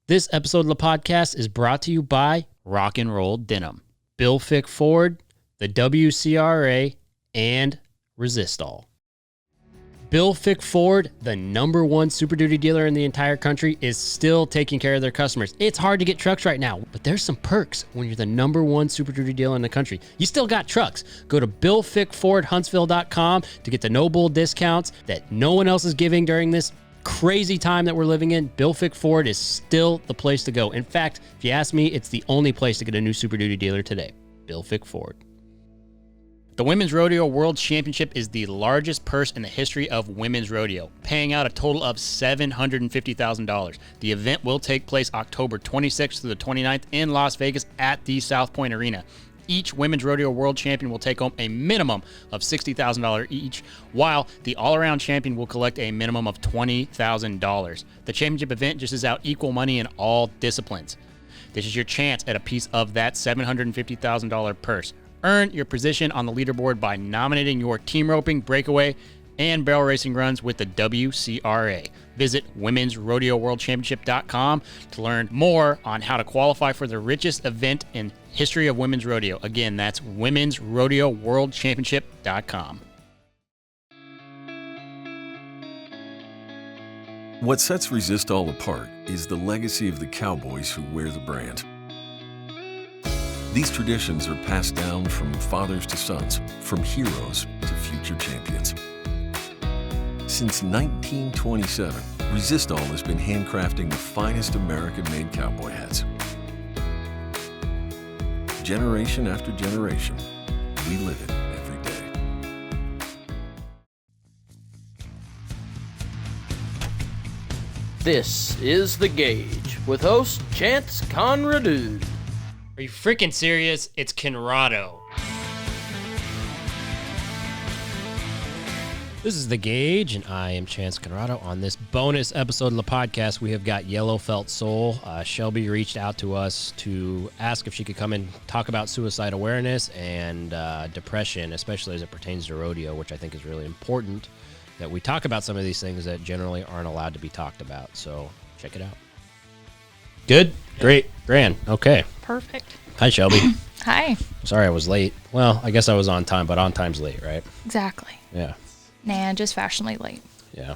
This episode of the podcast is brought to you by Rock and Roll Denim, Bill Fick Ford, the WCRA, and Resistol. Bill Fick Ford, the #1 Super Duty dealer in the entire country, is still taking care of their customers. It's hard to get trucks right now, but there's some perks when you're the #1 Super Duty dealer in the country. You still got trucks. Go to BillFickFordHuntsville.com to get the no bull discounts that no one else is giving during this crazy time that we're living in. Bill Fick Ford is still the place to go. In fact, if you ask me, it's the only place to get a new Super Duty dealer today. Bill Fick Ford. The Women's Rodeo World Championship is the largest purse in the history of women's rodeo, paying out a total of $750,000. The event will take place October 26th through the 29th in Las Vegas at the South Point Arena. Each Women's Rodeo World Champion will take home a minimum of $60,000 each, while the all-around champion will collect a minimum of $20,000. The championship event dishes out equal money in all disciplines. This is your chance at a piece of that $750,000 purse. Earn your position on the leaderboard by nominating your team roping, breakaway, and barrel racing runs with the WCRA. Visit womensrodeoworldchampionship.com to learn more on how to qualify for the richest event in history of women's rodeo. Again, that's womensrodeoworldchampionship.com. What sets Resistol apart is the legacy of the cowboys who wear the brand. These traditions are passed down from fathers to sons, from heroes to future champions. Since 1927, Resistol has been handcrafting the finest American-made cowboy hats. Generation after generation, we live it every day. This is The Gauge with host Chance Conradu. Are you freaking serious? It's Conrado. This is The Gauge, and I am Chance Conrado. On this bonus episode of the podcast, we have got Yellow Felt Soul. Shelby reached out to us to ask if she could come and talk about suicide awareness and depression, especially as it pertains to rodeo, which I think is really important, that we talk about some of these things that generally aren't allowed to be talked about. So check it out. Good? Great. Grand. Okay. Perfect. Hi, Shelby. Hi. Sorry I was late. Well, I guess I was on time, but on time's late, right? Exactly. Yeah. Nah, just fashionably late. Yeah,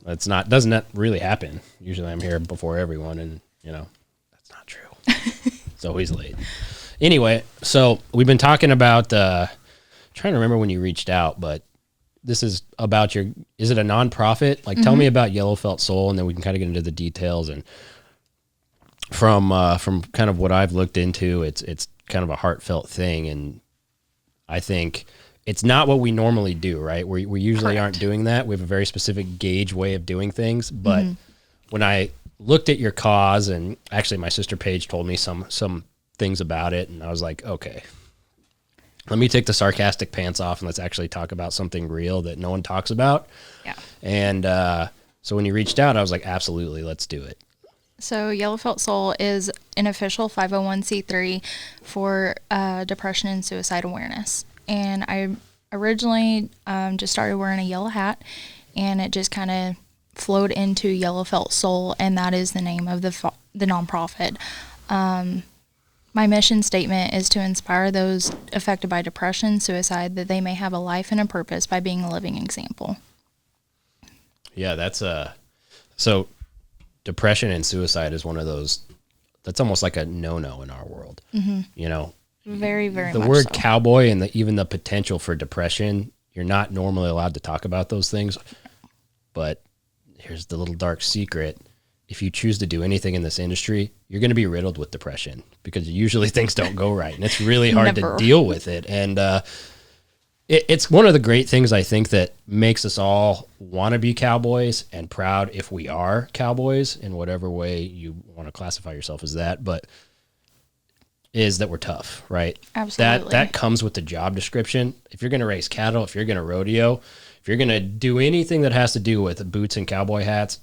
doesn't that really happen? Usually I'm here before everyone, and, that's not true. It's always late. Anyway, so we've been talking about, trying to remember when you reached out, but this is about is it a nonprofit? Like, tell me about Yellow Felt Soul, and then we can kind of get into the details. And from kind of what I've looked into, it's kind of a heartfelt thing, and I think it's not what we normally do, right? We usually aren't doing that. We have a very specific gauge way of doing things, but when I looked at your cause, and actually my sister Paige told me some things about it, and I was like, okay, let me take the sarcastic pants off and let's actually talk about something real that no one talks about. Yeah. And so when you reached out, I was like, absolutely, let's do it. So Yellow Felt Soul is an official 501c3 for depression and suicide awareness. And I originally just started wearing a yellow hat, and it just kind of flowed into Yellow Felt Soul, and that is the name of the nonprofit. My mission statement is to inspire those affected by depression, suicide, that they may have a life and a purpose by being a living example. Yeah, that's so depression and suicide is one of those, that's almost like a no-no in our world. Very, very the much word so. Cowboy and even the potential for depression, you're not normally allowed to talk about those things. But here's the little dark secret. If you choose to do anything in this industry, you're going to be riddled with depression because usually things don't go right. And it's really hard to deal with it. And it's one of the great things, I think, that makes us all want to be cowboys and proud if we are cowboys in whatever way you want to classify yourself as that. But is that we're tough, right? Absolutely. That comes with the job description. If you're going to raise cattle, if you're going to rodeo, if you're going to do anything that has to do with boots and cowboy hats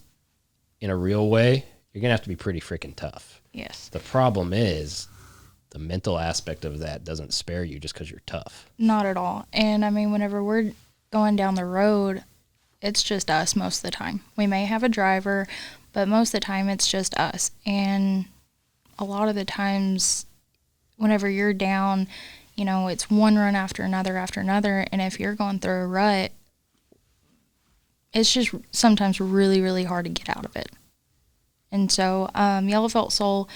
in a real way, you're going to have to be pretty freaking tough. Yes. The problem is the mental aspect of that doesn't spare you just because you're tough. Not at all. And I mean, whenever we're going down the road, it's just us most of the time. We may have a driver, but most of the time it's just us. And a lot of the times whenever you're down, you know, it's one run after another, and if you're going through a rut, it's just sometimes really, really hard to get out of it. And so Yellow Felt Soul,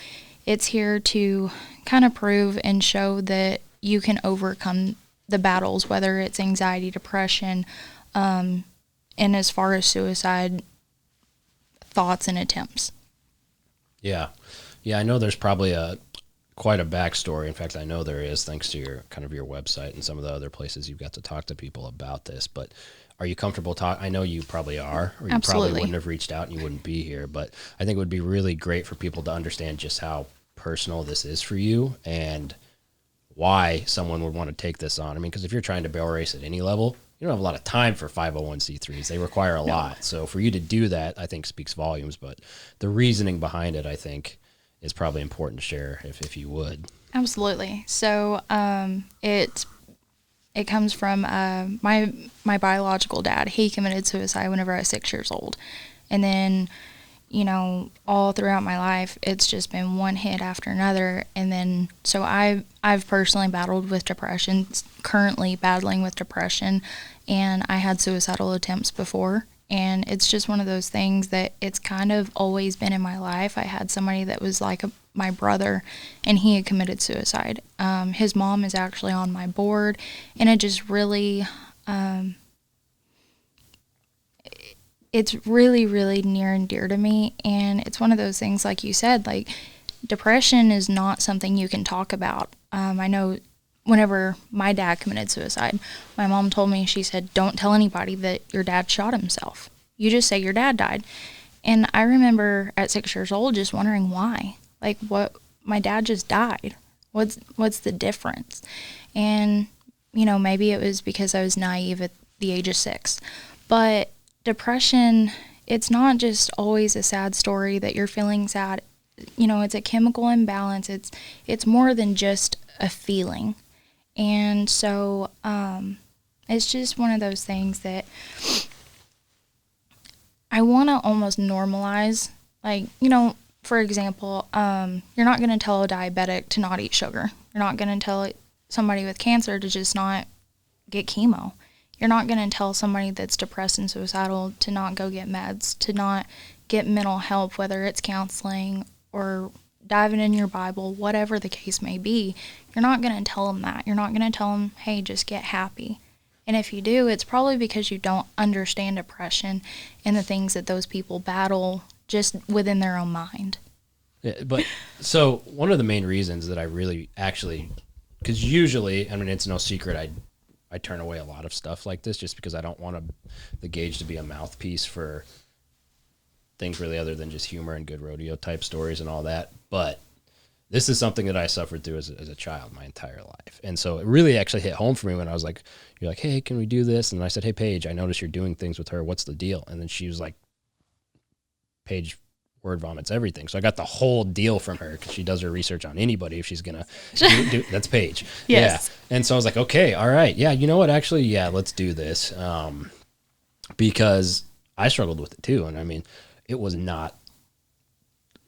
it's here to kind of prove and show that you can overcome the battles, whether it's anxiety, depression, and as far as suicide thoughts and attempts. Yeah. Yeah, I know there's probably quite a backstory. In fact, I know there is, thanks to your website and some of the other places you've got to talk to people about this. But are you comfortable talking? I know you probably are, or you Absolutely. probably wouldn't have reached out and you wouldn't be here. But I think it would be really great for people to understand just how personal this is for you and why someone would want to take this on. I mean, because if you're trying to barrel race at any level, you don't have a lot of time for 501c3s. They require a lot. So for you to do that, I think speaks volumes. But the reasoning behind it, I think, is probably important to share if you would. Absolutely. So it comes from my biological dad. He committed suicide whenever I was 6 years old. And then, you know, all throughout my life, it's just been one hit after another. And then, so I've personally battled with depression, currently battling with depression, and I had suicidal attempts before. And it's just one of those things that it's kind of always been in my life. I had somebody that was like my brother, and he had committed suicide. His mom is actually on my board, and it just really, it's really, really near and dear to me. And it's one of those things, like you said, like depression is not something you can talk about. I know whenever my dad committed suicide, my mom told me, she said, don't tell anybody that your dad shot himself. You just say your dad died. And I remember at 6 years old just wondering why. Like, what, my dad just died. What's the difference? And, you know, maybe it was because I was naive at the age of 6. But depression, it's not just always a sad story that you're feeling sad. You know, it's a chemical imbalance. It's more than just a feeling. And so it's just one of those things that I want to almost normalize. Like, you know, for example, you're not going to tell a diabetic to not eat sugar. You're not going to tell somebody with cancer to just not get chemo. You're not going to tell somebody that's depressed and suicidal to not go get meds, to not get mental help, whether it's counseling or diving in your Bible, whatever the case may be. You're not going to tell them that. You're not going to tell them, hey, just get happy. And if you do, it's probably because you don't understand depression and the things that those people battle just within their own mind. Yeah, but so one of the main reasons that I really actually, because usually, I mean, it's no secret, I turn away a lot of stuff like this just because I don't want the Gauge to be a mouthpiece for things really other than just humor and good rodeo type stories and all that. But this is something that I suffered through as a child my entire life. And so it really actually hit home for me when I was like, you're like, hey, can we do this? And I said, hey, Paige, I noticed you're doing things with her. What's the deal? And then she was like, Paige word vomits everything. So I got the whole deal from her because she does her research on anybody if she's going to do that's Paige. Yes. Yeah. And so I was like, okay, all right. Yeah, you know what? Actually, yeah, let's do this. Because I struggled with it too. And I mean, it was not,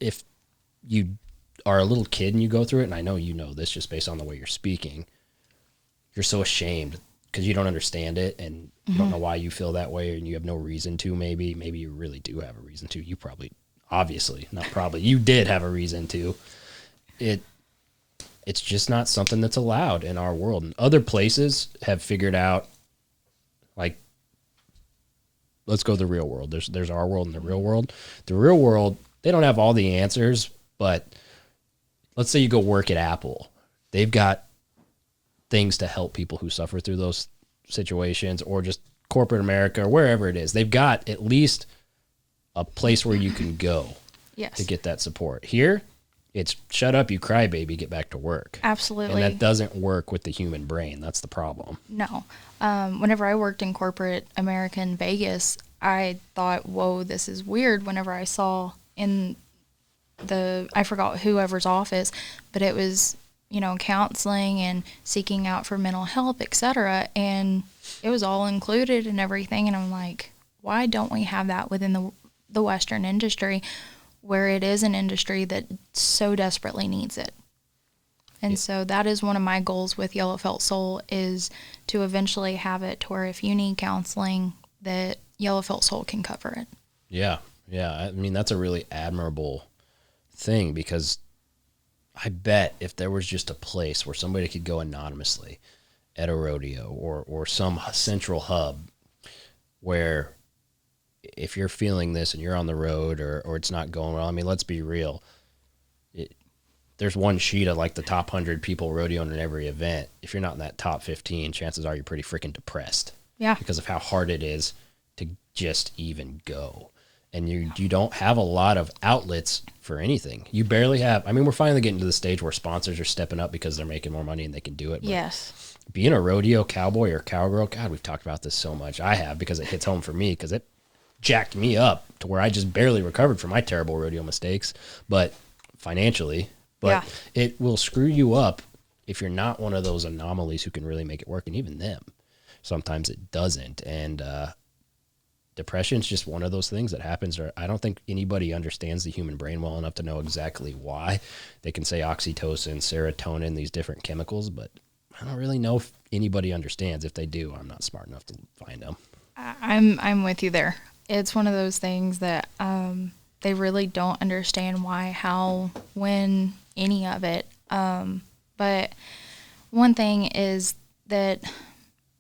if you are a little kid and you go through it, and I know you know this just based on the way you're speaking, you're so ashamed because you don't understand it and you don't know why you feel that way, and you have no reason to. Maybe you really do have a reason to. You probably, obviously, not probably, you did have a reason to. It's just not something that's allowed in our world. And other places have figured out, like, let's go to the real world. There's our world and the real world. The real world, they don't have all the answers, but let's say you go work at Apple. They've got things to help people who suffer through those situations, or just corporate America or wherever it is. They've got at least a place where you can go to get that support. Here, it's shut up, you cry baby, get back to work. Absolutely. And that doesn't work with the human brain. That's the problem. No. Whenever I worked in corporate America in Vegas, I thought, whoa, this is weird. Whenever I saw in I forgot whoever's office, but it was, you know, counseling and seeking out for mental help, etc. And it was all included and everything. And I'm like, why don't we have that within the Western industry, where it is an industry that so desperately needs it. And so that is one of my goals with Yellow Felt Soul, is to eventually have it to where if you need counseling, that Yellow Felt Soul can cover it. Yeah. Yeah. I mean, that's a really admirable thing, because I bet if there was just a place where somebody could go anonymously at a rodeo or some central hub where if you're feeling this and you're on the road or it's not going well, I mean, let's be real. There's one sheet of like the top 100 people rodeoing in every event. If you're not in that top 15, chances are you're pretty freaking depressed. Yeah. Because of how hard it is to just even go. And you don't have a lot of outlets for anything. You barely have. I mean, we're finally getting to the stage where sponsors are stepping up because they're making more money and they can do it. But yes. Being a rodeo cowboy or cowgirl, God, we've talked about this so much. I have, because it hits home for me, because it jacked me up to where I just barely recovered from my terrible rodeo mistakes, but financially. But it will screw you up if you're not one of those anomalies who can really make it work. And even them, sometimes it doesn't. And depression is just one of those things that happens. Or I don't think anybody understands the human brain well enough to know exactly why. They can say oxytocin, serotonin, these different chemicals, but I don't really know if anybody understands. If they do, I'm not smart enough to find them. I'm with you there. It's one of those things that they really don't understand why, how, when, any of it. But one thing is that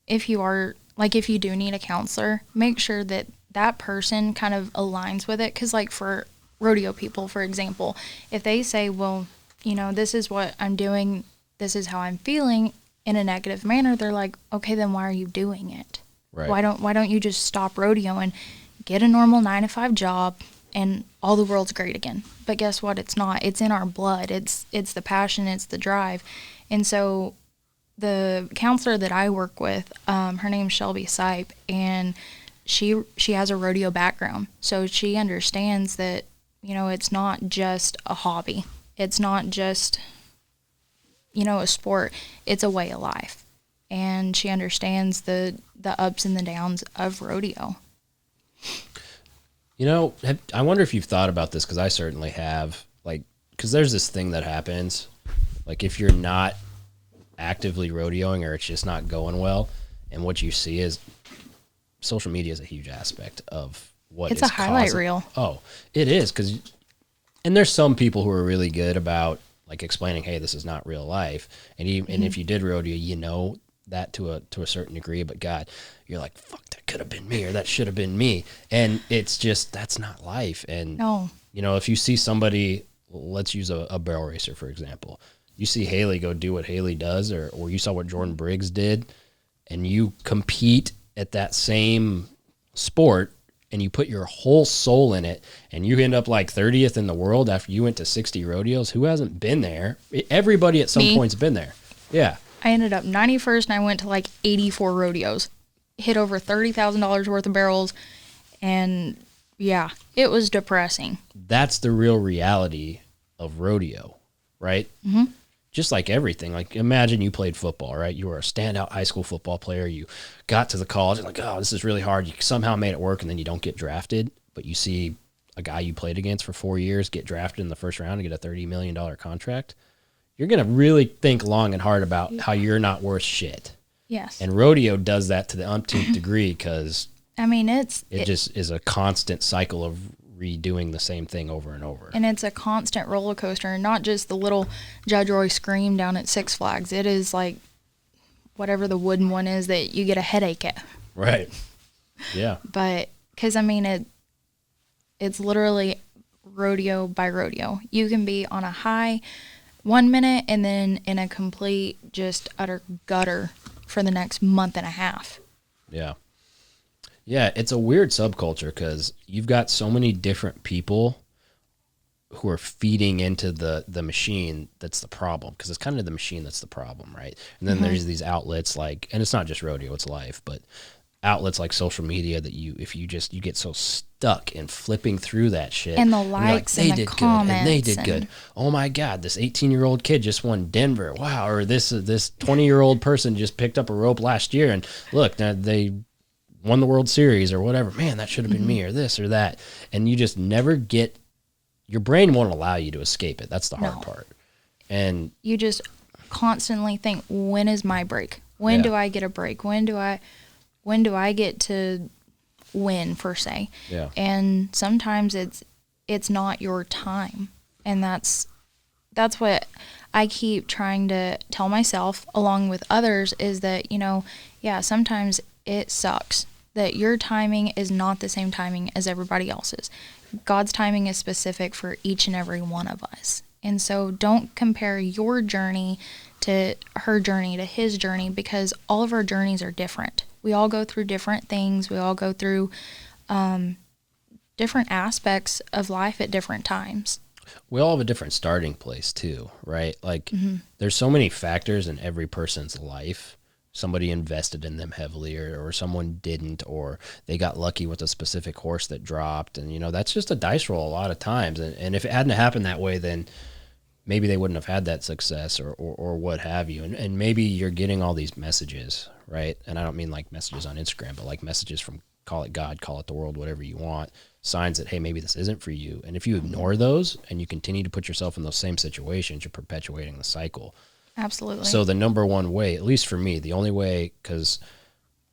if you do need a counselor, make sure that that person kind of aligns with it. 'Cause like for rodeo people, for example, if they say, well, this is what I'm doing, this is how I'm feeling in a negative manner, they're like, okay, then why are you doing it? Right. Why don't you just stop rodeoing, get a normal 9-to-5 job, and all the world's great again? But guess what? It's not. It's in our blood. It's the passion. It's the drive. And so the counselor that I work with, her name's Shelby McCamey, and she has a rodeo background. So she understands that, it's not just a hobby. It's not just, a sport. It's a way of life. And she understands the ups and the downs of rodeo. I wonder if you've thought about this, because I certainly have. Because there's this thing that happens, like if you're not actively rodeoing or it's just not going well, and what you see is social media is a huge aspect of what it's a highlight reel. Oh, it is, and there's some people who are really good about like explaining, hey, this is not real life, and if you did rodeo, that to a certain degree, but God, you're like, fuck, that could have been me, or that should have been me, and it's just, that's not life. And no, if you see somebody, let's use a barrel racer for example, you see Haley go do what Haley does, or you saw what Jordan Briggs did, and you compete at that same sport and you put your whole soul in it, and you end up like 30th in the world after you went to 60 rodeos. Who hasn't been there? Everybody at some point's been there. Yeah. I ended up 91st, and I went to like 84 rodeos, hit over $30,000 worth of barrels, and yeah, it was depressing. That's the real reality of rodeo, right? Mm-hmm. Just like everything. Like imagine you played football, right? You were a standout high school football player. You got to the college and like, oh, this is really hard. You somehow made it work, and then you don't get drafted, but you see a guy you played against for 4 years get drafted in the first round and get a $30 million contract. You're going to really think long and hard about how you're not worth shit. Yes. And rodeo does that to the umpteenth degree, because I mean, it just is a constant cycle of redoing the same thing over and over. And it's a constant roller coaster, and not just the little Judge Roy Scream down at Six Flags. It is like whatever the wooden one is that you get a headache at. Right. Yeah. But because I mean, it's literally rodeo by rodeo. You can be on a high 1 minute and then in a complete just utter gutter for the next month and a half. Yeah. Yeah, it's a weird subculture because you've got so many different people who are feeding into the machine that's the problem, because it's kind of the machine that's the problem, right? And then there's these outlets like, and it's not just rodeo, it's life, but outlets like social media that you get so stuck in flipping through that shit. And the likes and the comments. And they did good. Oh my God, this 18-year-old kid just won Denver. Wow. Or this 20-year-old person just picked up a rope last year. And look, now they won the World Series or whatever. Man, that should have been me or this or that. And you just never get, your brain won't allow you to escape it. That's the hard part. And you just constantly think, when is my break? When do I get a break? When do I get to win, per se? Yeah. And sometimes it's not your time. And that's what I keep trying to tell myself, along with others, is that, sometimes it sucks that your timing is not the same timing as everybody else's. God's timing is specific for each and every one of us. And so don't compare your journey to her journey, to his journey, because all of our journeys are different. We all go through different things. We all go through different aspects of life at different times. We all have a different starting place too, right? Like there's so many factors in every person's life. Somebody invested in them heavily or someone didn't, or they got lucky with a specific horse that dropped. And, that's just a dice roll a lot of times. And if it hadn't happened that way, then maybe they wouldn't have had that success or what have you. And maybe you're getting all these messages, right? And I don't mean like messages on Instagram, but like messages from, call it God, call it the world, whatever you want, signs that, hey, maybe this isn't for you. And if you ignore those and you continue to put yourself in those same situations, you're perpetuating the cycle. Absolutely. So the number one way, at least for me, the only way, because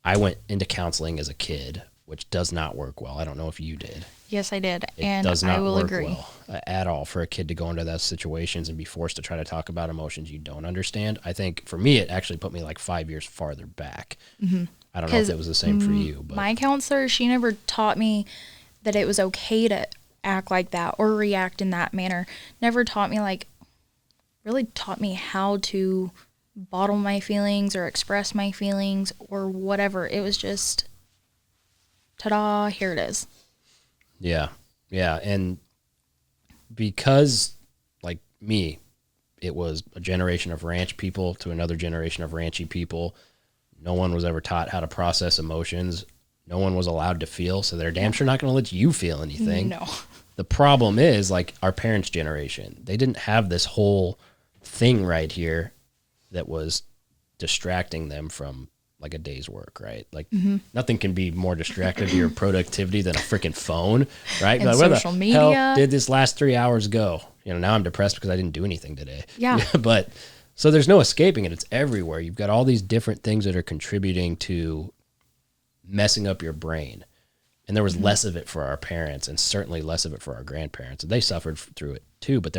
I went into counseling as a kid, which does not work well. I don't know if you did. Yes, I did. It does not I will work agree. well at all for a kid to go into those situations and be forced to try to talk about emotions you don't understand. I think for me, it actually put me like 5 years farther back. Mm-hmm. I don't know if it was the same for you. But my counselor, she never taught me that it was okay to act like that or react in that manner. Never taught me really taught me how to bottle my feelings or express my feelings or whatever. It was just, ta-da, here it is. Yeah. Yeah. And because, like me, it was a generation of ranch people to another generation of ranchy people. No one was ever taught how to process emotions. No one was allowed to feel, so they're damn sure not going to let you feel anything. No. The problem is, like, our parents' generation, they didn't have this whole thing right here that was distracting them from like a day's work, right? Like nothing can be more distracted to your productivity than a freaking phone, right? And like, social where the media. hell did this last 3 hours go? Now I'm depressed because I didn't do anything today. Yeah. But so there's no escaping it. It's everywhere. You've got all these different things that are contributing to messing up your brain. And there was less of it for our parents and certainly less of it for our grandparents. And they suffered through it too, but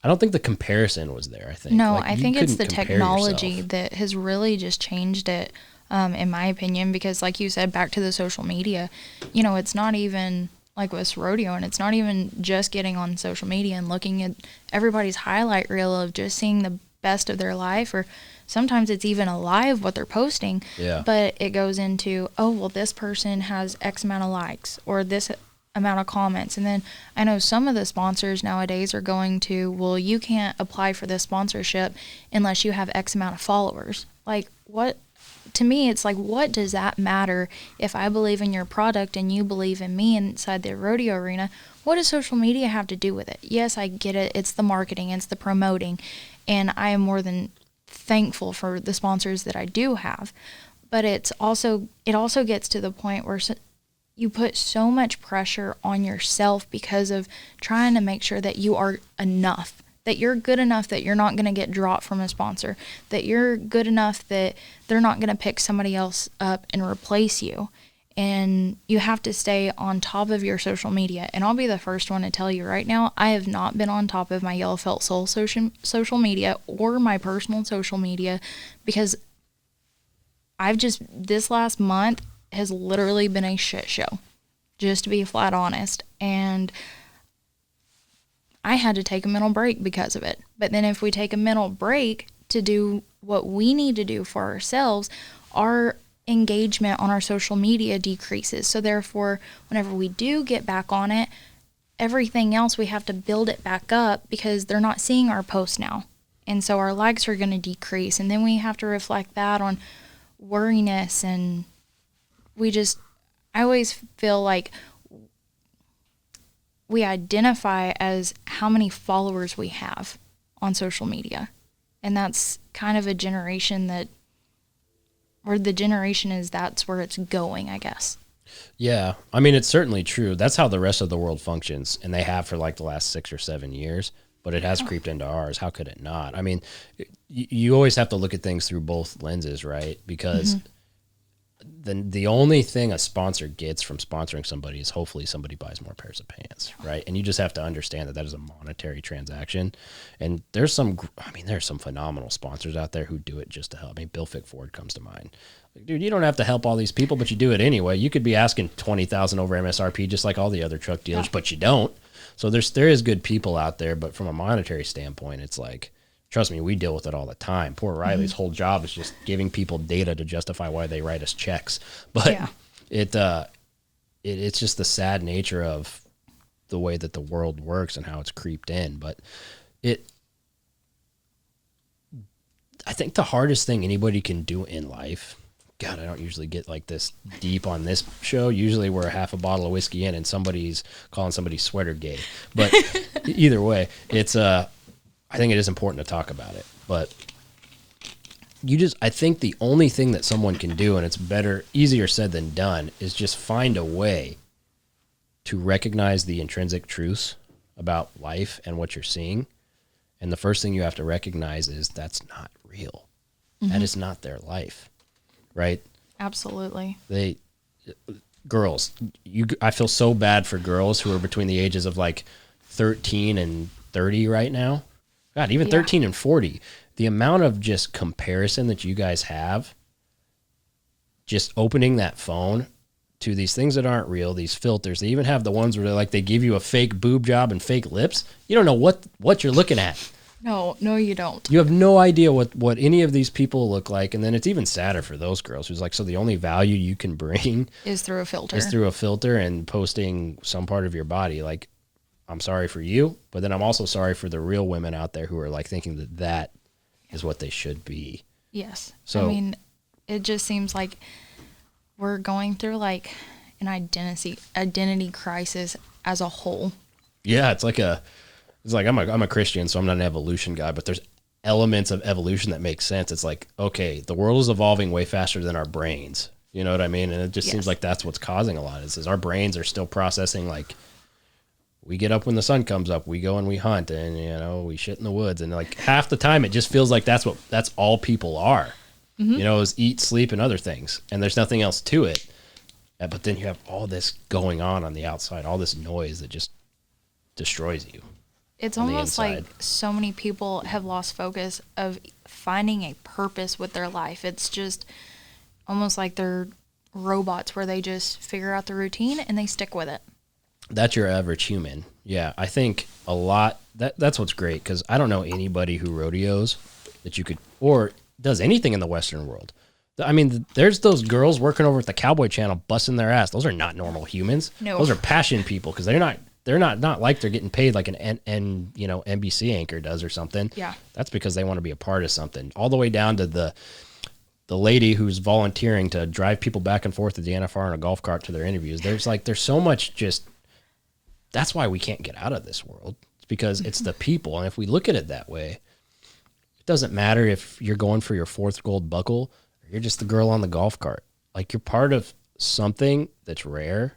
I don't think the comparison was there, I think. No, like, I think it's the compare technology yourself. that has really just changed it, in my opinion, because like you said, back to the social media, it's not even like with rodeo, and it's not even just getting on social media and looking at everybody's highlight reel of just seeing the best of their life, or sometimes it's even a live what they're posting. Yeah. But it goes into, oh, well, this person has X amount of likes or this amount of comments. And then I know some of the sponsors nowadays are going to, well, you can't apply for this sponsorship unless you have X amount of followers. Like, what? To me, it's like, what does that matter if I believe in your product and you believe in me inside the rodeo arena? What does social media have to do with it? Yes, I get it. It's the marketing, it's the promoting, and I am more than thankful for the sponsors that I do have. But it also gets to the point where you put so much pressure on yourself because of trying to make sure that you are enough, that you're good enough that you're not going to get dropped from a sponsor, that you're good enough that they're not going to pick somebody else up and replace you. And you have to stay on top of your social media. And I'll be the first one to tell you right now, I have not been on top of my Yellow Felt Soul social media or my personal social media, because this last month has literally been a shit show, just to be flat honest. And I had to take a mental break because of it. But then if we take a mental break to do what we need to do for ourselves, our engagement on our social media decreases. So therefore, whenever we do get back on it, everything else, we have to build it back up because they're not seeing our posts now. And so our likes are going to decrease. And then we have to reflect that on worriness. And I always feel like we identify as how many followers we have on social media. And that's kind of a generation that where the generation is, that's where it's going, I guess. Yeah. I mean, it's certainly true. That's how the rest of the world functions, and they have for like the last 6 or 7 years, but it has creeped into ours. How could it not? I mean, you always have to look at things through both lenses, right? Because the only thing a sponsor gets from sponsoring somebody is hopefully somebody buys more pairs of pants, right? And you just have to understand that that is a monetary transaction. And there's some phenomenal sponsors out there who do it just to help. I mean, Bill Fick Ford comes to mind. Like, dude, you don't have to help all these people, but you do it anyway. You could be asking $20,000 over MSRP just like all the other truck dealers, but you don't. So there is good people out there, but from a monetary standpoint, it's like, trust me, we deal with it all the time. Poor Riley's whole job is just giving people data to justify why they write us checks. But it's just the sad nature of the way that the world works and how it's creeped in. But I think the hardest thing anybody can do in life, God, I don't usually get like this deep on this show. Usually we're half a bottle of whiskey in and somebody's calling somebody's sweater gay. But either way, it's I think it is important to talk about it, but I think the only thing that someone can do, and it's easier said than done, is just find a way to recognize the intrinsic truths about life and what you're seeing. And the first thing you have to recognize is that's not real. That is not their life, right? Absolutely. Girls, I feel so bad for girls who are between the ages of like 13 and 30 right now. God, even 13 and 40, the amount of just comparison that you guys have, just opening that phone to these things that aren't real, these filters. They even have the ones where they give you a fake boob job and fake lips. You don't know what you're looking at. No, you don't. You have no idea what any of these people look like. And then it's even sadder for those girls who's like, so the only value you can bring is through a filter. And posting some part of your body. Like, I'm sorry for you, but then I'm also sorry for the real women out there who are like thinking that is what they should be. Yes. So, I mean, it just seems like we're going through like an identity crisis as a whole. Yeah, it's like I'm a Christian, so I'm not an evolution guy, but there's elements of evolution that make sense. It's like, okay, the world is evolving way faster than our brains. You know what I mean? And it just seems like that's what's causing a lot of this, is our brains are still processing like, we get up when the sun comes up, we go and we hunt, and we shit in the woods, and like half the time it just feels like that's all people are. Is eat, sleep, and other things, and there's nothing else to it. But then you have all this going on the outside, all this noise that just destroys you. It's almost like so many people have lost focus of finding a purpose with their life. It's just almost like they're robots where they just figure out the routine and they stick with it. That's your average human. Yeah, I think a lot. That's what's great, because I don't know anybody who rodeos that you could, or does anything in the Western world. I mean, there's those girls working over at the Cowboy Channel busting their ass. Those are not normal humans. No. Those are passion people, because they're not like they're getting paid like an NBC anchor does or something. Yeah. That's because they want to be a part of something. All the way down to the lady who's volunteering to drive people back and forth to the NFR in a golf cart to their interviews. There's so much just. That's why we can't get out of this world. It's because it's the people. And if we look at it that way, it doesn't matter if you're going for your 4th gold buckle or you're just the girl on the golf cart. Like, you're part of something that's rare,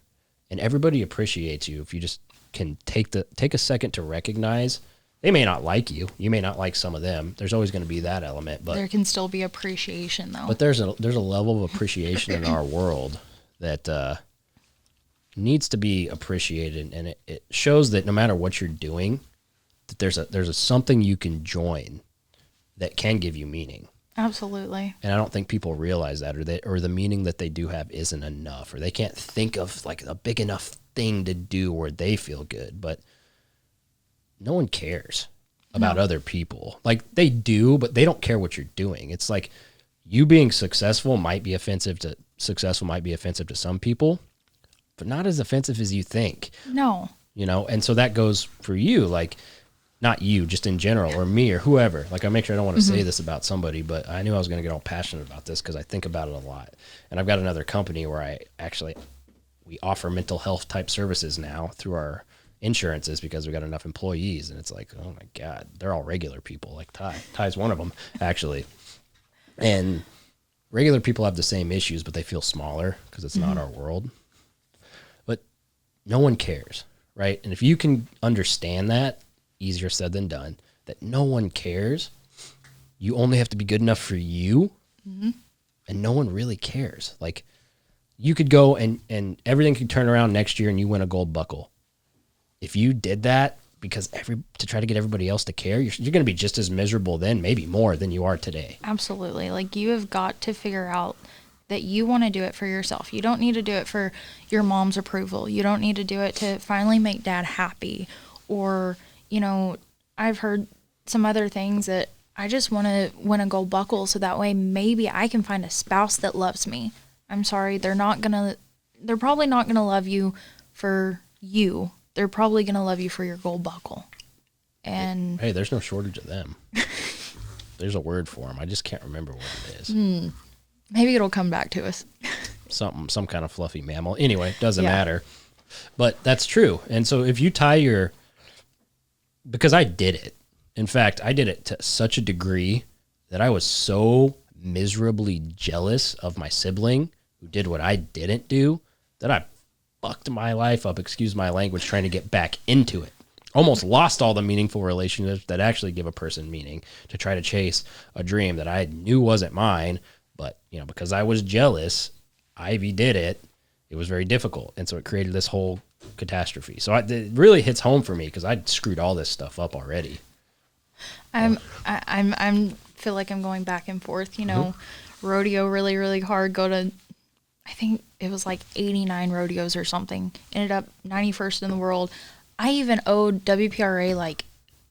and everybody appreciates you if you just can take a second to recognize. They may not like you. You may not like some of them. There's always going to be that element, but there can still be appreciation, though. But there's a level of appreciation in our world that needs to be appreciated, and it shows that no matter what you're doing, that there's a something you can join that can give you meaning. Absolutely. And I don't think people realize that, or the meaning that they do have isn't enough, or they can't think of like a big enough thing to do where they feel good. But no one cares about other people. Like, they do, but they don't care what you're doing. It's like you being successful might be offensive to some people, but not as offensive as you think. No. And so that goes for you, like, not you, just in general, or me, or whoever. Like, I make sure I don't want to say this about somebody, but I knew I was going to get all passionate about this because I think about it a lot. And I've got another company where we offer mental health type services now through our insurances because we've got enough employees. And it's like, oh my God, they're all regular people. Like Ty's one of them, actually. And regular people have the same issues, but they feel smaller because it's not our world. But no one cares, right? And if you can understand that, easier said than done, that no one cares, you only have to be good enough for you, and no one really cares. Like, you could go and everything could turn around next year and you win a gold buckle. If you did that because to try to get everybody else to care, you're going to be just as miserable then, maybe more than you are today. Absolutely. Like, you have got to figure out that you want to do it for yourself. You don't need to do it for your mom's approval. You don't need to do it to finally make dad happy. Or, you know, I've heard some other things that I just want to win a gold buckle so that way maybe I can find a spouse that loves me. I'm sorry, they're probably not going to love you for you. They're probably going to love you for your gold buckle. And hey, there's no shortage of them. There's a word for them. I just can't remember what it is. Maybe it'll come back to us. Some kind of fluffy mammal. Anyway, doesn't matter. But that's true. And so if you tie because I did it. In fact, I did it to such a degree that I was so miserably jealous of my sibling who did what I didn't do that I fucked my life up, excuse my language, trying to get back into it. Almost lost all the meaningful relationships that actually give a person meaning to try to chase a dream that I knew wasn't mine. But, you know, because I was jealous, Ivy did it. It was very difficult. And so it created this whole catastrophe. So it really hits home for me because I screwed all this stuff up already. I'm feel like I'm going back and forth, you know, rodeo really, really hard. Go to, I think it was like 89 rodeos or something. Ended up 91st in the world. I even owed WPRA like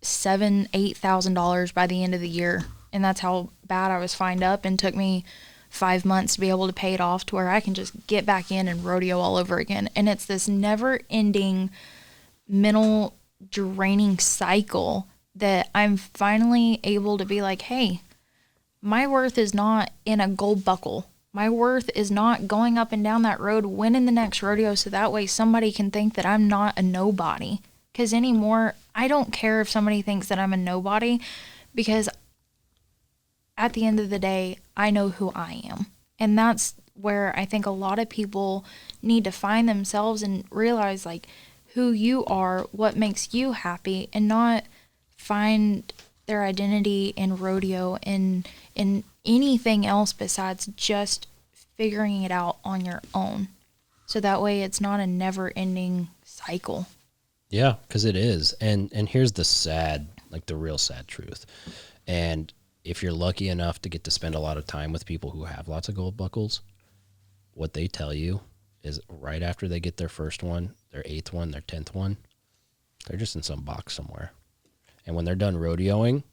$8,000 by the end of the year. And that's how bad I was fined up, and took me 5 months to be able to pay it off to where I can just get back in and rodeo all over again. And it's this never ending mental draining cycle that I'm finally able to be like, hey, my worth is not in a gold buckle. My worth is not going up and down that road, winning the next rodeo, so that way somebody can think that I'm not a nobody. Because anymore, I don't care if somebody thinks that I'm a nobody, because at the end of the day, I know who I am. And that's where I think a lot of people need to find themselves and realize, like, who you are, what makes you happy, and not find their identity in rodeo and in anything else besides just figuring it out on your own. So that way it's not a never-ending cycle. Yeah, because it is. And here's the real sad truth. And if you're lucky enough to get to spend a lot of time with people who have lots of gold buckles, what they tell you is right after they get their first one, their 8th one, their 10th one, they're just in some box somewhere. And when they're done rodeoing,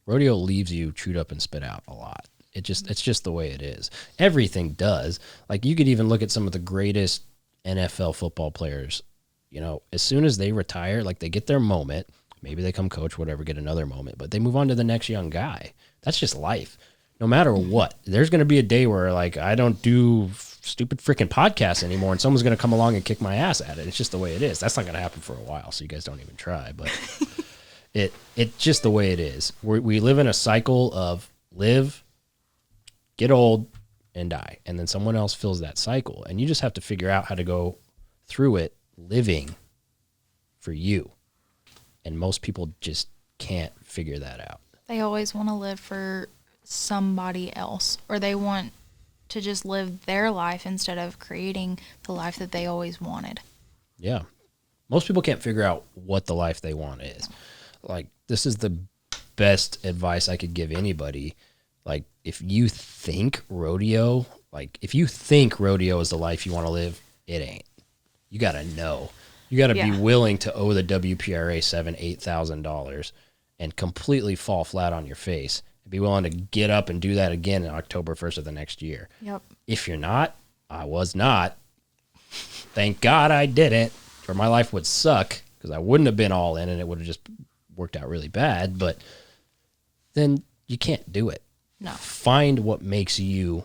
rodeo leaves you chewed up and spit out a lot. It's just the way it is. Everything does. Like, you could even look at some of the greatest NFL football players. You know, as soon as they retire, like, they get their moment, maybe they come coach, whatever, get another moment, but they move on to the next young guy. That's just life. No matter what, there's going to be a day where, like, I don't do stupid freaking podcasts anymore, and someone's going to come along and kick my ass at it. It's just the way it is. That's not going to happen for a while, so you guys don't even try, but it's just the way it is. We live in a cycle of live, get old, and die, and then someone else fills that cycle, and you just have to figure out how to go through it living for you. And most people just can't figure that out. They always want to live for somebody else, or they want to just live their life instead of creating the life that they always wanted. Yeah. Most people can't figure out what the life they want is. Like, this is the best advice I could give anybody. Like, if you think rodeo is the life you want to live, it ain't. You got to know. You got to be willing to owe the WPRA $8,000 and completely fall flat on your face, and be willing to get up and do that again in October 1st of the next year. Yep. If you're not, I was not. Thank God I didn't, or my life would suck, because I wouldn't have been all in and it would have just worked out really bad. But then you can't do it. No. Find what makes you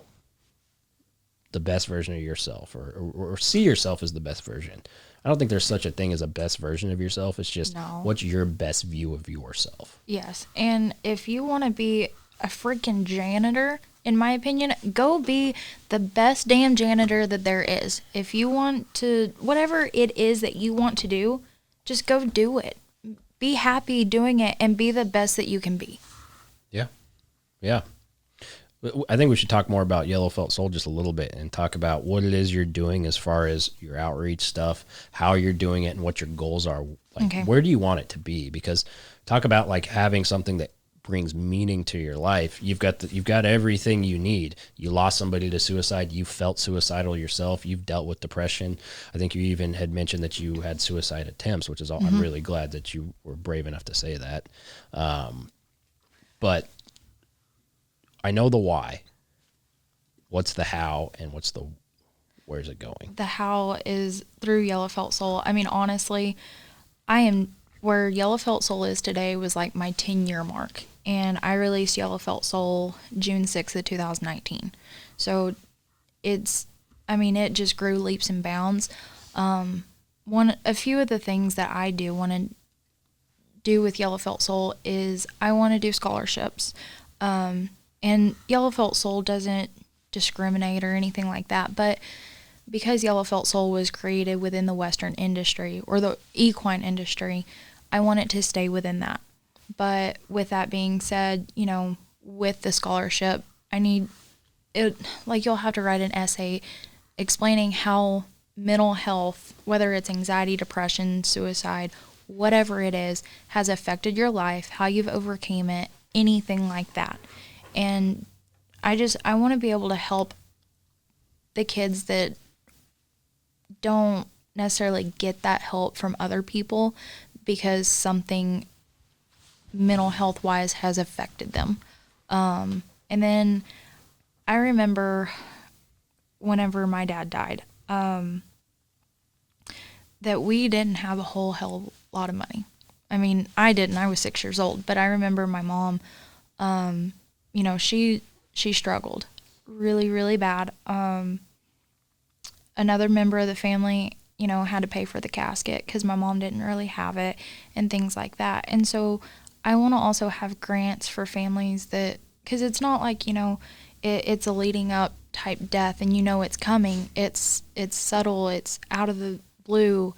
the best version of yourself, or see yourself as the best version. I don't think there's such a thing as a best version of yourself. It's just what's your best view of yourself. Yes. And if you want to be a freaking janitor in my opinion, go be the best damn janitor that there is. If you want to, whatever it is that you want to do, just go do it. Be happy doing it and be the best that you can be. Yeah. Yeah. I think we should talk more about Yellow Felt Soul just a little bit and talk about what it is you're doing as far as your outreach stuff, how you're doing it, and what your goals are. Like, Okay. Where do you want it to be? Because talk about like having something that brings meaning to your life. You've got everything you need. You lost somebody to suicide. You felt suicidal yourself. You've dealt with depression. I think you even had mentioned that you had suicide attempts, which is all. I'm really glad that you were brave enough to say that. But I know the why. What's the how, and where's it going? The how is through Yellow Felt Soul. I mean, honestly, where Yellow Felt Soul is today was like my 10-year mark. And I released Yellow Felt Soul June 6th of 2019. So it just grew leaps and bounds. A few of the things that I do want to do with Yellow Felt Soul is I want to do scholarships. And Yellow Felt Soul doesn't discriminate or anything like that, but because Yellow Felt Soul was created within the Western industry or the equine industry, I want it to stay within that. But with that being said, with the scholarship, I need it, like you'll have to write an essay explaining how mental health, whether it's anxiety, depression, suicide, whatever it is, has affected your life, how you've overcame it, anything like that. And I want to be able to help the kids that don't necessarily get that help from other people because something mental health wise has affected them. And then I remember whenever my dad died, that we didn't have a whole hell lot of money. I mean, I didn't. I was 6 years old, but I remember my mom, she struggled really, really bad. Another member of the family, had to pay for the casket because my mom didn't really have it and things like that. And so I want to also have grants for families that, because it's not like, it's a leading up type death and it's coming. It's subtle. It's out of the blue.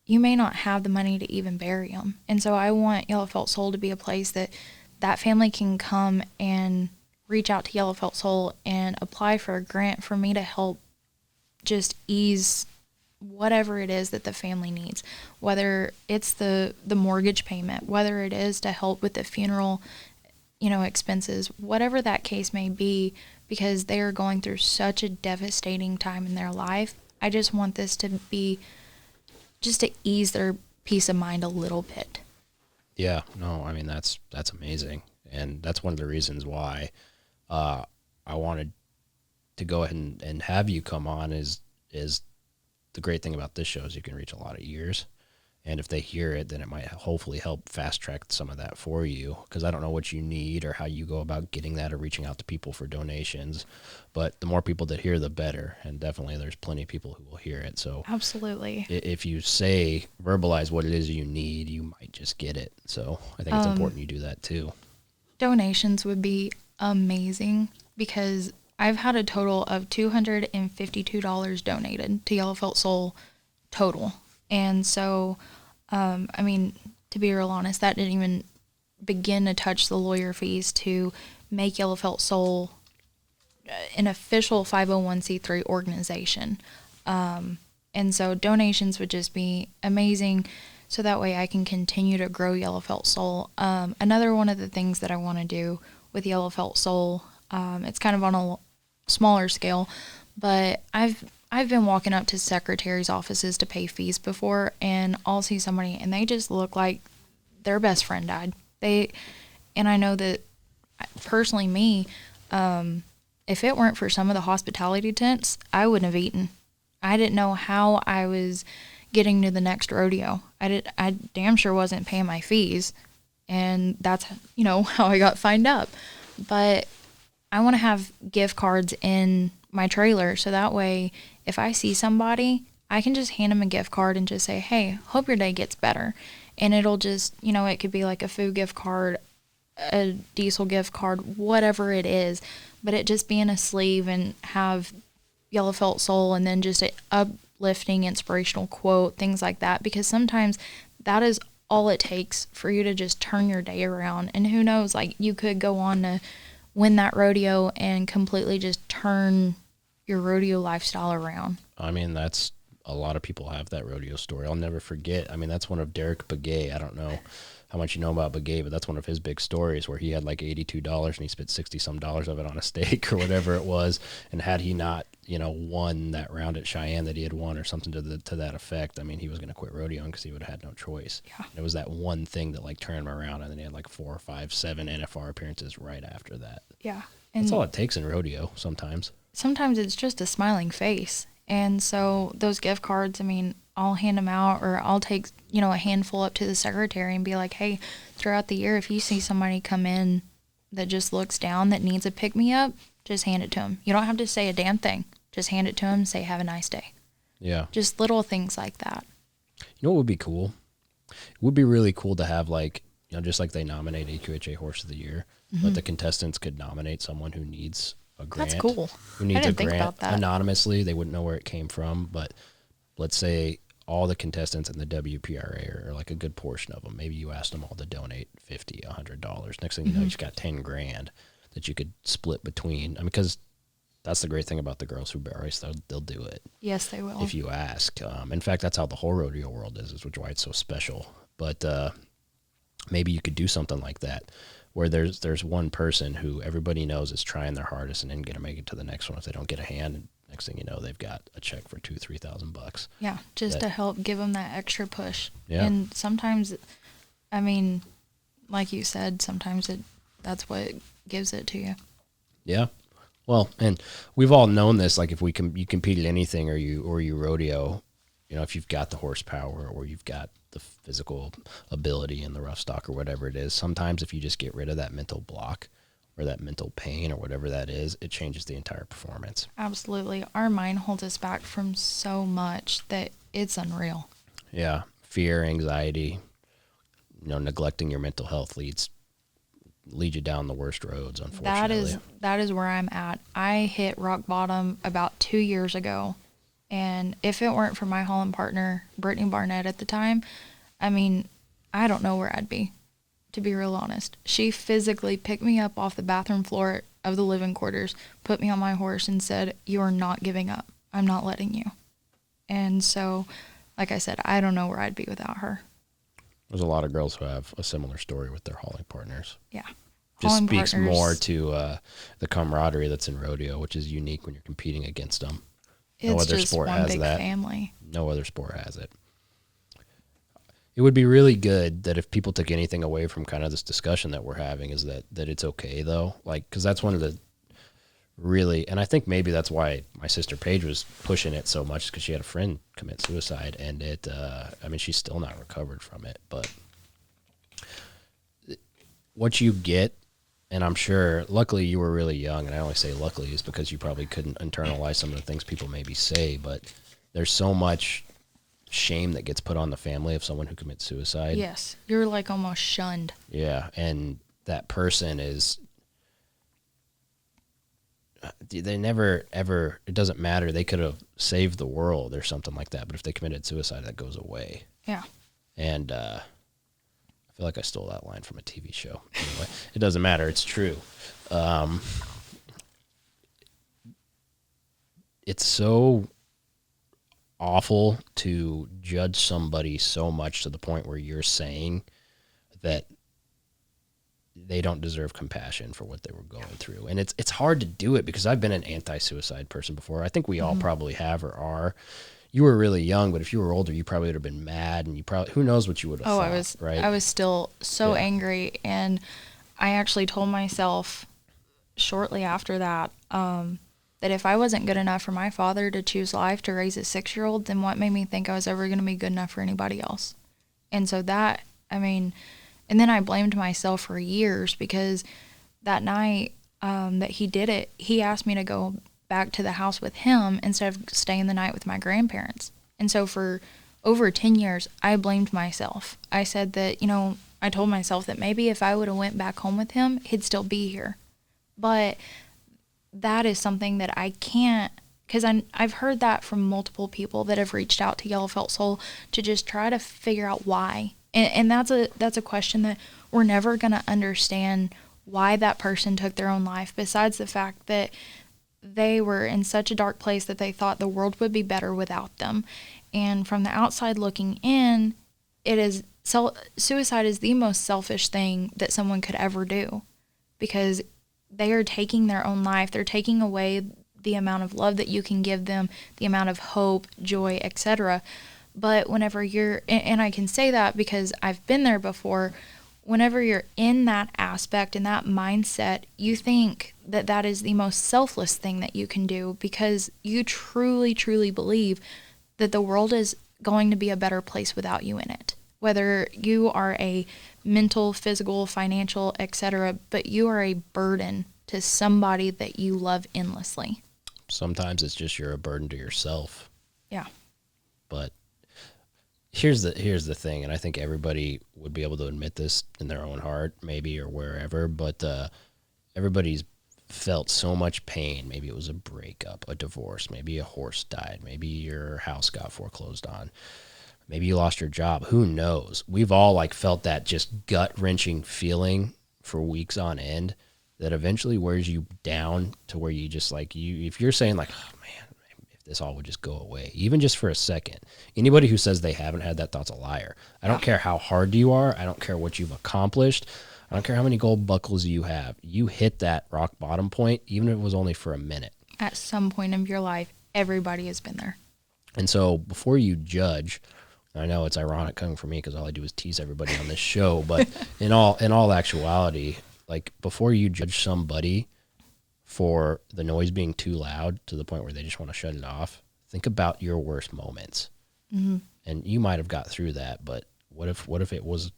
You may not have the money to even bury them. And so I want Yellow Felt Soul to be a place that family can come and reach out to Yellow Felt Soul and apply for a grant for me to help just ease whatever it is that the family needs, whether it's the mortgage payment, whether it is to help with the funeral, expenses, whatever that case may be, because they are going through such a devastating time in their life. I just want this to be just to ease their peace of mind a little bit. Yeah, no, I mean, that's amazing. And that's one of the reasons why I wanted to go ahead and have you come on is the great thing about this show is you can reach a lot of ears. And if they hear it, then it might hopefully help fast track some of that for you. Because I don't know what you need or how you go about getting that or reaching out to people for donations. But the more people that hear, the better. And definitely there's plenty of people who will hear it. So absolutely, if you verbalize what it is you need, you might just get it. So I think it's important you do that too. Donations would be amazing because I've had a total of $252 donated to Yellow Felt Soul total. And so, to be real honest, that didn't even begin to touch the lawyer fees to make Yellow Felt Soul an official 501c3 organization. And so donations would just be amazing. So that way I can continue to grow Yellow Felt Soul. Another one of the things that I want to do with Yellow Felt Soul, it's kind of on a smaller scale, but I've been walking up to secretaries' offices to pay fees before, and I'll see somebody and they just look like their best friend died. And I know that personally me, if it weren't for some of the hospitality tents, I wouldn't have eaten. I didn't know how I was getting to the next rodeo. I damn sure wasn't paying my fees, and that's, how I got fined up. But I want to have gift cards in my trailer so that way if I see somebody, I can just hand them a gift card and just say, hey, hope your day gets better. And it'll just, it could be like a food gift card, a diesel gift card, whatever it is. but it just being a sleeve and have Yellow Felt Soul and then just a uplifting, inspirational quote, things like that, because sometimes that is all it takes for you to just turn your day around. And who knows, like, you could go on to win that rodeo and completely just turn your rodeo lifestyle around. I mean, that's a lot of people have that rodeo story. I'll never forget. I mean, that's one of Derek Begay. I don't know how much you know about Begay, but that's one of his big stories where he had like $82 and he spent $60-some of it on a steak or whatever it was. And had he not, won that round at Cheyenne that he had won or something to that effect, I mean, he was going to quit rodeoing because he would have had no choice. Yeah. And it was that one thing that like turned him around, and then he had like 4, 5, 7 NFR appearances right after that. Yeah. That's all it takes in rodeo sometimes. Sometimes it's just a smiling face. And so those gift cards, I mean, I'll hand them out, or I'll take, a handful up to the secretary and be like, hey, throughout the year, if you see somebody come in that just looks down, that needs a pick-me-up, just hand it to them. You don't have to say a damn thing. Just hand it to them, say, have a nice day. Yeah. Just little things like that. You know what would be cool? It would be really cool to have, like, just like they nominate AQHA Horse of the Year, but the contestants could nominate someone who needs a grant. That's cool. Who needs I didn't a grant think about that. anonymously. They wouldn't know where it came from, but let's say all the contestants in the WPRA are like a good portion of them. Maybe you asked them all to donate $50, $100. Next thing you know, you've got $10,000 that you could split between. I mean, because that's the great thing about the girls who race. They'll do it. Yes, they will. If you ask. In fact, that's how the whole rodeo world is which is why it's so special. But maybe you could do something like that, where there's one person who everybody knows is trying their hardest and then going to make it to the next one if they don't get a hand. And next thing you know, they've got a check for $2,000-$3,000. Yeah, just to help give them that extra push. Yeah. And sometimes, I mean, like you said, sometimes that's what gives it to you. Yeah. Well, and we've all known this. Like, if you compete at anything, or you rodeo, if you've got the horsepower or you've got the physical ability and the rough stock or whatever it is, sometimes if you just get rid of that mental block or that mental pain or whatever that is, it changes the entire performance. Absolutely. Our mind holds us back from so much that it's unreal. Yeah. Fear, anxiety, neglecting your mental health lead you down the worst roads, unfortunately. That is where I'm at. I hit rock bottom about 2 years ago. And if it weren't for my hauling partner, Brittany Barnett, at the time, I mean, I don't know where I'd be, to be real honest. She physically picked me up off the bathroom floor of the living quarters, put me on my horse, and said, "You are not giving up. I'm not letting you." And so, like I said, I don't know where I'd be without her. There's a lot of girls who have a similar story with their hauling partners. Yeah. Just speaks more to the camaraderie that's in rodeo, which is unique when you're competing against them. No other sport has that. Family. No other sport has it. It would be really good that if people took anything away from kind of this discussion that we're having, is that it's okay, though. Like, because that's one of the really, and I think maybe that's why my sister Paige was pushing it so much, because she had a friend commit suicide, and she's still not recovered from it. But what you get, and I'm sure, luckily you were really young, and I only say luckily is because you probably couldn't internalize some of the things people maybe say, but there's so much shame that gets put on the family of someone who commits suicide. Yes. You're like almost shunned. Yeah, and that person is, they never, ever, it doesn't matter. They could have saved the world or something like that, but if they committed suicide, that goes away. Yeah. And I feel like I stole that line from a TV show. Anyway, it doesn't matter. It's true. It's so awful to judge somebody so much to the point where you're saying that they don't deserve compassion for what they were going through. And it's hard to do it, because I've been an anti-suicide person before. I think we all probably have or are. You were really young, but if you were older, you probably would have been mad, and you probably, who knows what you would have thought, right? I was still so angry, and I actually told myself shortly after that, that if I wasn't good enough for my father to choose life to raise a 6-year-old, then what made me think I was ever going to be good enough for anybody else? And so that, and then I blamed myself for years, because that night that he did it, he asked me to go back to the house with him instead of staying the night with my grandparents. And so for over 10 years, I blamed myself. I said that, I told myself that maybe if I would have went back home with him, he'd still be here. But that is something that I can't, because I've heard that from multiple people that have reached out to Yellow Felt Soul to just try to figure out why. And that's a question that we're never going to understand, why that person took their own life, besides the fact that they were in such a dark place that they thought the world would be better without them. And from the outside looking in, suicide is the most selfish thing that someone could ever do, because they are taking their own life. They're taking away the amount of love that you can give them, the amount of hope, joy, etc. But whenever you're, and I can say that because I've been there before, whenever you're in that aspect, in that mindset, you think that that is the most selfless thing that you can do, because you truly, truly believe that the world is going to be a better place without you in it. Whether you are a mental, physical, financial, etc., but you are a burden to somebody that you love endlessly. Sometimes it's just you're a burden to yourself. Yeah. But here's the thing, and I think everybody would be able to admit this in their own heart, maybe, or wherever, but everybody's felt so much pain. Maybe it was a breakup, a divorce, maybe a horse died, maybe your house got foreclosed on, maybe you lost your job. Who knows? We've all like felt that just gut-wrenching feeling for weeks on end that eventually wears you down to where you just like, if you're saying like, oh man, if this all would just go away, even just for a second. Anybody who says they haven't had that thought's a liar. I don't care how hard you are. I don't care what you've accomplished. I don't care how many gold buckles you have. You hit that rock bottom point, even if it was only for a minute. At some point of your life, everybody has been there. And so before you judge, I know it's ironic coming from me because all I do is tease everybody on this show, but in all actuality, like before you judge somebody for the noise being too loud to the point where they just want to shut it off, think about your worst moments. Mm-hmm. And you might have got through that, but what if it was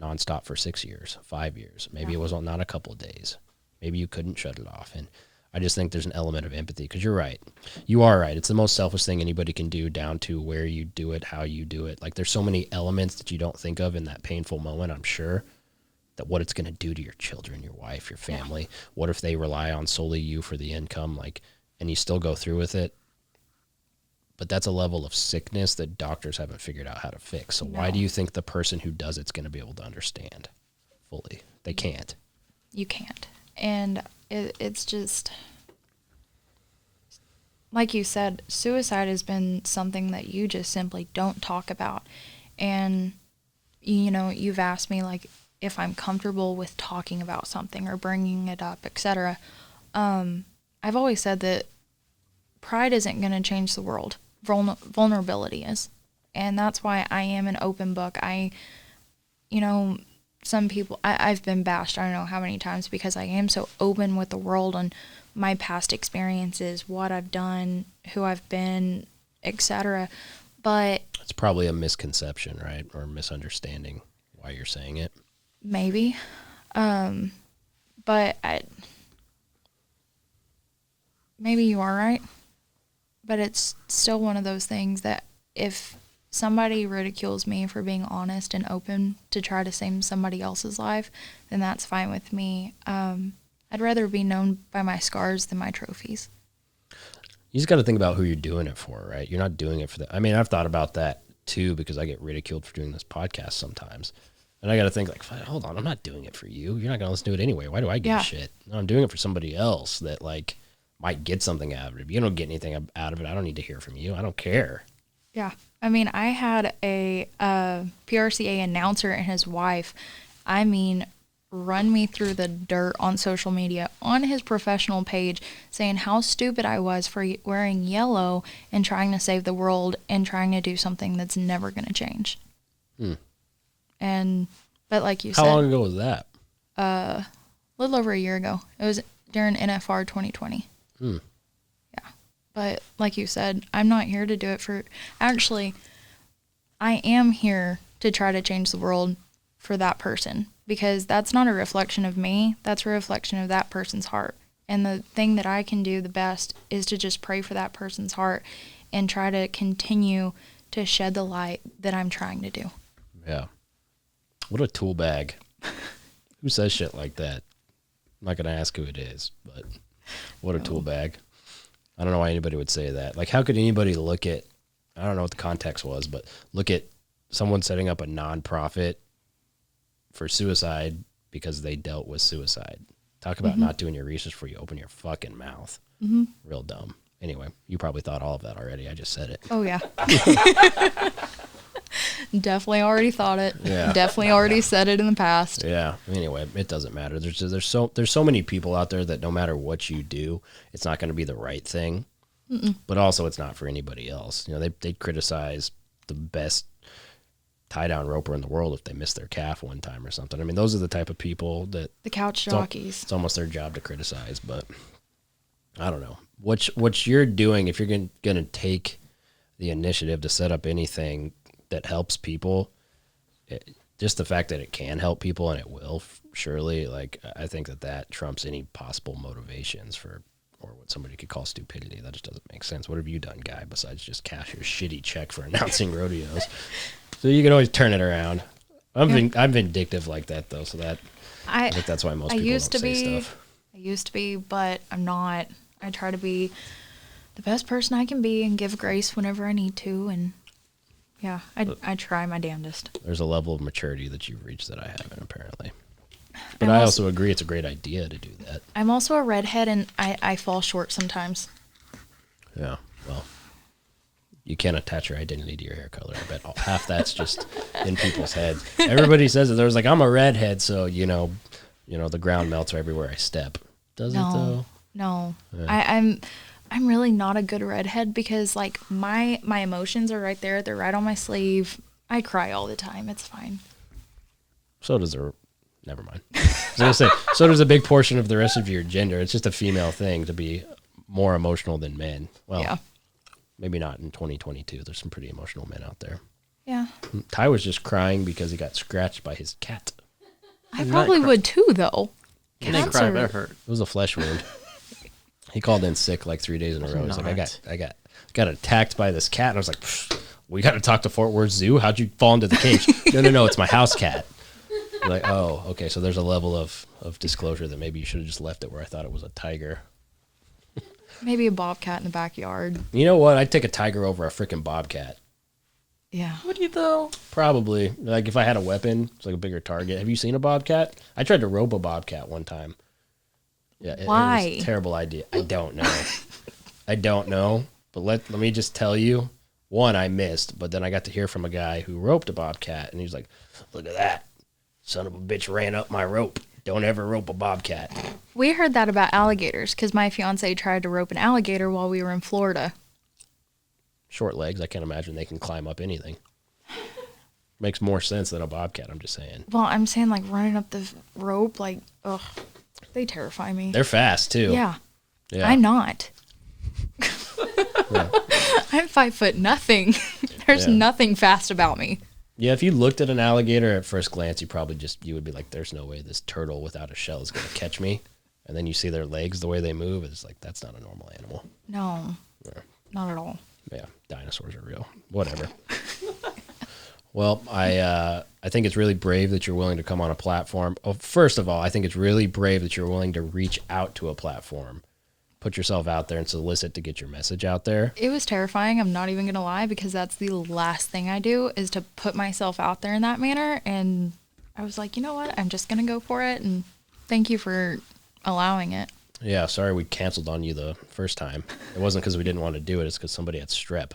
nonstop for 6 years, 5 years? Maybe it was not a couple of days. Maybe you couldn't shut it off. And I just think there's an element of empathy, because you're right. You are right. It's the most selfish thing anybody can do, down to where you do it, how you do it. Like there's so many elements that you don't think of in that painful moment, I'm sure, that what it's going to do to your children, your wife, your family. Yeah. What if they rely on solely you for the income, like, and you still go through with it? But that's a level of sickness that doctors haven't figured out how to fix. So why do you think the person who does it's going to be able to understand fully? They can't. You can't. And it's just, like you said, suicide has been something that you just simply don't talk about. And, you know, you've asked me, like, if I'm comfortable with talking about something or bringing it up, etc. I've always said that pride isn't going to change the world. Vulnerability is. And that's why I am an open book. Some people, I've been bashed, I don't know how many times, because I am so open with the world and my past experiences, what I've done, who I've been, etc. But it's probably a misconception, right? Or misunderstanding why you're saying it. Maybe. But maybe you are right. But it's still one of those things that if somebody ridicules me for being honest and open to try to save somebody else's life, then that's fine with me. I'd rather be known by my scars than my trophies. You just got to think about who you're doing it for, right? You're not doing it for that. I mean, I've thought about that too, because I get ridiculed for doing this podcast sometimes. And I got to think like, hold on, I'm not doing it for you. You're not going to listen to it anyway. Why do I give a shit? No, I'm doing it for somebody else that like might get something out of it. If you don't get anything out of it, I don't need to hear from you. I don't care. Yeah. I mean, I had a PRCA announcer and his wife, run me through the dirt on social media on his professional page, saying how stupid I was for wearing yellow and trying to save the world and trying to do something that's never going to change. But like you said, how long ago was that? A little over a year ago. It was during NFR 2020. Yeah. But like you said, I'm not here to do it for, actually, I am here to try to change the world for that person, because that's not a reflection of me. That's a reflection of that person's heart. And the thing that I can do the best is to just pray for that person's heart and try to continue to shed the light that I'm trying to do. Yeah. What a tool bag. Who says shit like that? I'm not going to ask who it is, but What a tool bag. I don't know why anybody would say that. Like, how could anybody look at, I don't know what the context was, but look at someone setting up a nonprofit for suicide because they dealt with suicide. Talk about not doing your research before you open your fucking mouth. Real dumb. Anyway, you probably thought all of that already. I just said it. Oh, yeah. Definitely already thought it. Yeah. Definitely already said it in the past. Yeah. Anyway, it doesn't matter. There's so many people out there that no matter what you do, it's not going to be the right thing. But also, it's not for anybody else. You know, they criticize the best tie-down roper in the world if they miss their calf one time or something. I mean, those are the type of people that The couch jockeys. it's almost their job to criticize. But I don't know what you're doing. If you're going to take the initiative to set up anything that helps people, just the fact that it can help people and it will surely, like, I think that trumps any possible motivations for, or what somebody could call stupidity. That just doesn't make sense. What have you done, guy, besides just cash your shitty check for announcing rodeos? So you can always turn it around. I'm vindictive like that though, so that I think that's why most people don't say stuff. I used to be, but I'm not. I try to be the best person I can be and give grace whenever I need to, and yeah, I try my damnedest. There's a level of maturity that you've reached that I haven't, apparently. But I also agree it's a great idea to do that. I'm also a redhead, and I fall short sometimes. Yeah, well, you can't attach your identity to your hair color. I bet half that's just in people's heads. Everybody says it. There's like, I'm a redhead, so, you know, the ground melts everywhere I step. Does it, though? No. Yeah. I'm really not a good redhead because, like, my emotions are right there. They're right on my sleeve. I cry all the time. It's fine. So does never mind. I was going to say, so does a big portion of the rest of your gender. It's just a female thing to be more emotional than men. Well, yeah. Maybe not in 2022. There's some pretty emotional men out there. Yeah. Ty was just crying because he got scratched by his cat. I probably would too, though. He didn't cry, but it hurt. It was a flesh wound. He called in sick like 3 days in a row. He's like, I got attacked by this cat. And I was like, we got to talk to Fort Worth Zoo. How'd you fall into the cage? No, it's my house cat. You're like, oh, okay. So there's a level of disclosure that maybe you should have just left it where I thought it was a tiger. Maybe a bobcat in the backyard. You know what? I'd take a tiger over a freaking bobcat. Yeah. Would you though? Probably. Like if I had a weapon, it's like a bigger target. Have you seen a bobcat? I tried to rope a bobcat one time. Yeah. Why? It was a terrible idea. I don't know. But let me just tell you. One, I missed, but then I got to hear from a guy who roped a bobcat, and he's like, look at that. Son of a bitch ran up my rope. Don't ever rope a bobcat. We heard that about alligators because my fiance tried to rope an alligator while we were in Florida. Short legs. I can't imagine they can climb up anything. Makes more sense than a bobcat, I'm just saying. Well, I'm saying like running up the rope, like, ugh, they terrify me. They're fast too. Yeah. Yeah. I'm not. I'm 5'0". There's nothing fast about me. Yeah, if you looked at an alligator at first glance, you would be like, there's no way this turtle without a shell is going to catch me. And then you see their legs, the way they move, it's like, that's not a normal animal. No, not at all. Yeah, dinosaurs are real. Whatever. Well, I think it's really brave that you're willing to come on a platform. Oh, first of all, I think it's really brave that you're willing to reach out to a platform. Put yourself out there and solicit to get your message out there. It was terrifying. I'm not even going to lie because that's the last thing I do is to put myself out there in that manner. And I was like, you know what? I'm just going to go for it. And thank you for allowing it. Yeah, sorry we canceled on you the first time. It wasn't because we didn't want to do it. It's because somebody had strep.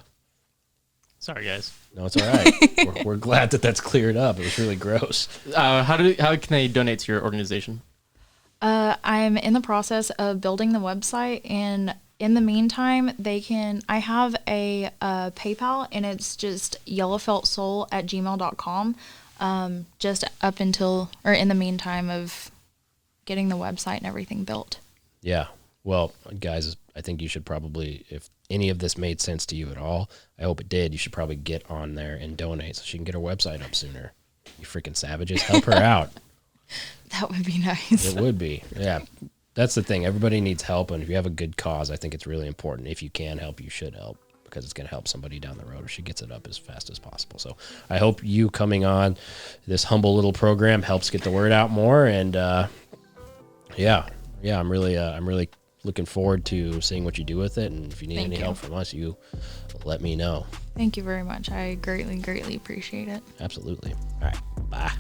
Sorry, guys. No, it's all right. we're glad that that's cleared up. It was really gross. How can they donate to your organization? I'm in the process of building the website, and in the meantime, I have a PayPal, and it's just yellowfeltsoul@gmail.com, just up until, or in the meantime of getting the website and everything built. Yeah. Well, guys, I think you should probably, if any of this made sense to you at all, I hope it did, you should probably get on there and donate so she can get her website up sooner. You freaking savages. Help her out. That would be nice. It would be. Yeah. That's the thing. Everybody needs help. And if you have a good cause, I think it's really important. If you can help, you should help because it's going to help somebody down the road if she gets it up as fast as possible. So I hope you coming on this humble little program helps get the word out more. And, I'm really looking forward to seeing what you do with it. And if you need Thank any you. help from us, you let me know. Thank you very much. I greatly, greatly appreciate it. Absolutely. All right. Bye.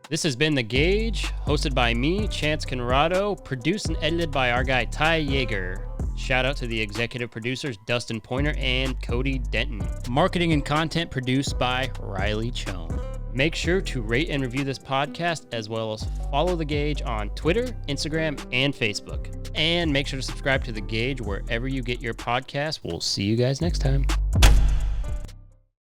This has been The Gauge, hosted by me, Chance Conrado, produced and edited by our guy Ty Yeager. Shout out to the executive producers Dustin Pointer and Cody Denton. Marketing and content produced by Riley Chone. Make sure to rate and review this podcast, as well as follow The Gauge on Twitter, Instagram, and Facebook. And make sure to subscribe to The Gauge wherever you get your podcast. We'll see you guys next time.